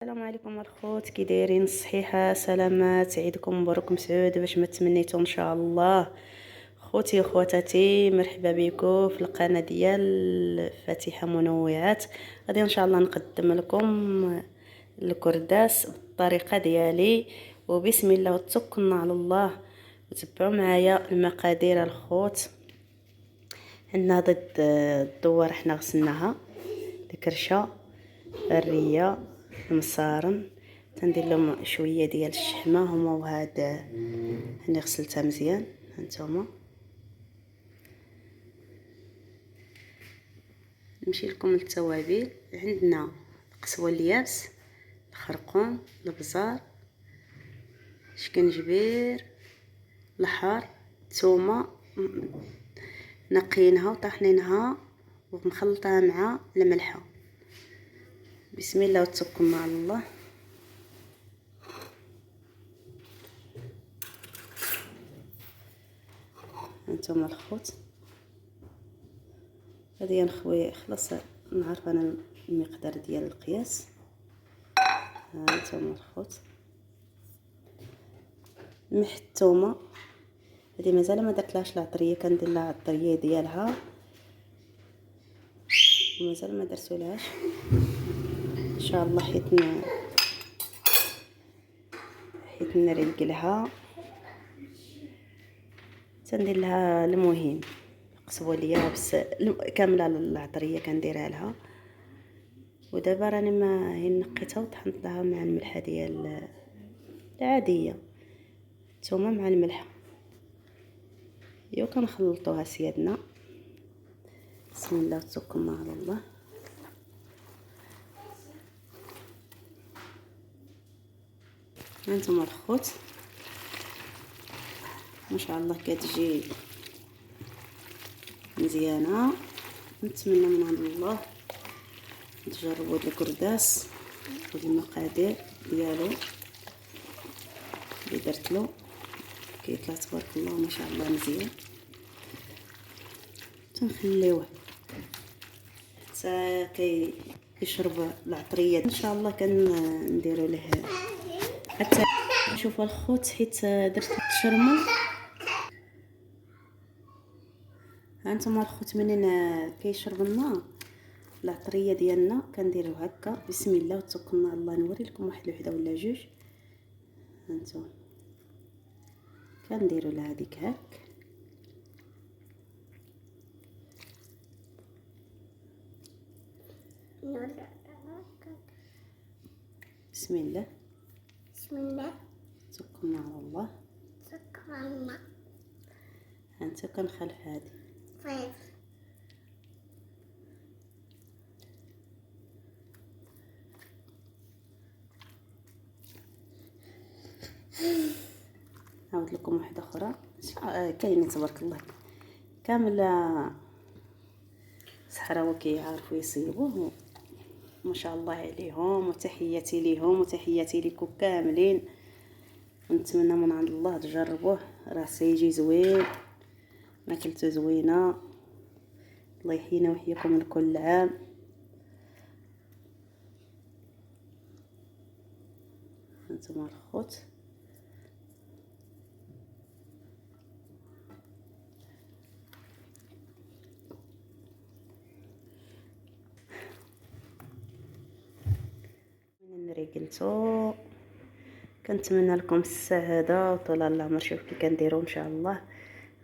السلام عليكم الخوت، كي دايرين؟ صحيحه سلامات، عيدكم مبروك مسعود باش ما تمنيتو ان شاء الله. خوتي وخواتاتي، مرحبا بكم في القناه ديال فاتحه منوعات. غادي ان شاء الله نقدم لكم الكرداس بالطريقه ديالي، وبسم الله وتوكلنا على الله. وتبعوا معايا المقادير الخوت. عندنا ضد الدوار حنا غسلناها، الكرشه، الريه، المصارم، تندير لهم شويه ديال الشحمه هما وهاد هاني غسلتها مزيان. هانتوما نمشي لكم للتوابل. عندنا القسوه اليابس، الخرقوم، البزار، شكنجبير، الحار، الثومه نقينها وطحنينها ومخلطاها مع الملحه. بسم الله وتوكلنا على الله. هانتوما الخوت، غادي نخوي خلاص نعرف انا المقدار ديال القياس. هانتوما الخوت، ملح الثومه هذه مازال ما درتلهاش العطريه، كندير لها العطريه ديالها ومازال ما درتولهاش ان شاء الله، حيت نريق لها تندير لها. المهم القسوه اليابس كامله العطريه كنديرها لها. ودابا راني ما هي نقيتها وطحنت لها مع الملحه ديال العاديه، الثومه مع الملحه، كنخلطوها سيادنا. بسم الله وتوكلنا على الله. هانتوما الخوت، ما شاء الله كتجي مزيانه. نتمنى من عند الله تجربوا هذا الكرداس والمقادير ديالو اللي درتلو، كيطلع تبارك الله ما شاء الله مزيان. تنخليوه حتى كيشرب العطريه ان شاء الله. كنديروا له حتى شوفوا الخوت، حيت درت الشرمل. هانتوما الخوت، منين كيشرب لنا العطريه ديالنا كنديروا هكا. بسم الله وتوكلنا على الله. نوري لكم واحد الوحده ولا جوج. هانتوما كنديروا لها هذيك هاك. بسم الله بسم الله توكلنا على الله. سكرنا هانتا كنخلف هذه طيب. نعاود لكم واحده اخرى. كاينين تبارك الله كامل صحراوي كيعرفوا يصيبوه، ما شاء الله عليهم. وتحياتي ليهم وتحياتي لكم كاملين. نتمنى من عند الله تجربوه، راه سيجي زوين، ماكلته زوينه. الله يحيينا ويحييكم لكل عام. هانتوما الخوت، من نريقلتو كنتمنى لكم السعاده وطول العمر. شوف كي كنديروا ان شاء الله.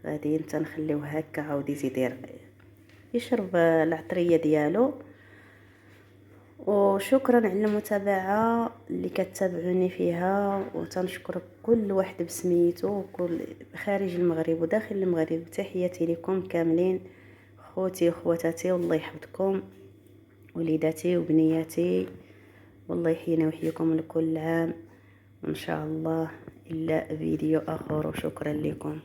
غادي انت نخليوه هكا، عاود يزيد يشرب العطريه ديالو. وشكرا على المتابعه اللي كتتابعوني فيها، وتنشكر كل واحد بسميتو، وكل خارج المغرب وداخل المغرب. تحياتي لكم كاملين، خوتي وخواتاتي، والله يحفظكم، وليداتي وبنياتي، والله يحيينا ويحييكم لكل عام وان شاء الله. الا فيديو اخر، وشكرا لكم.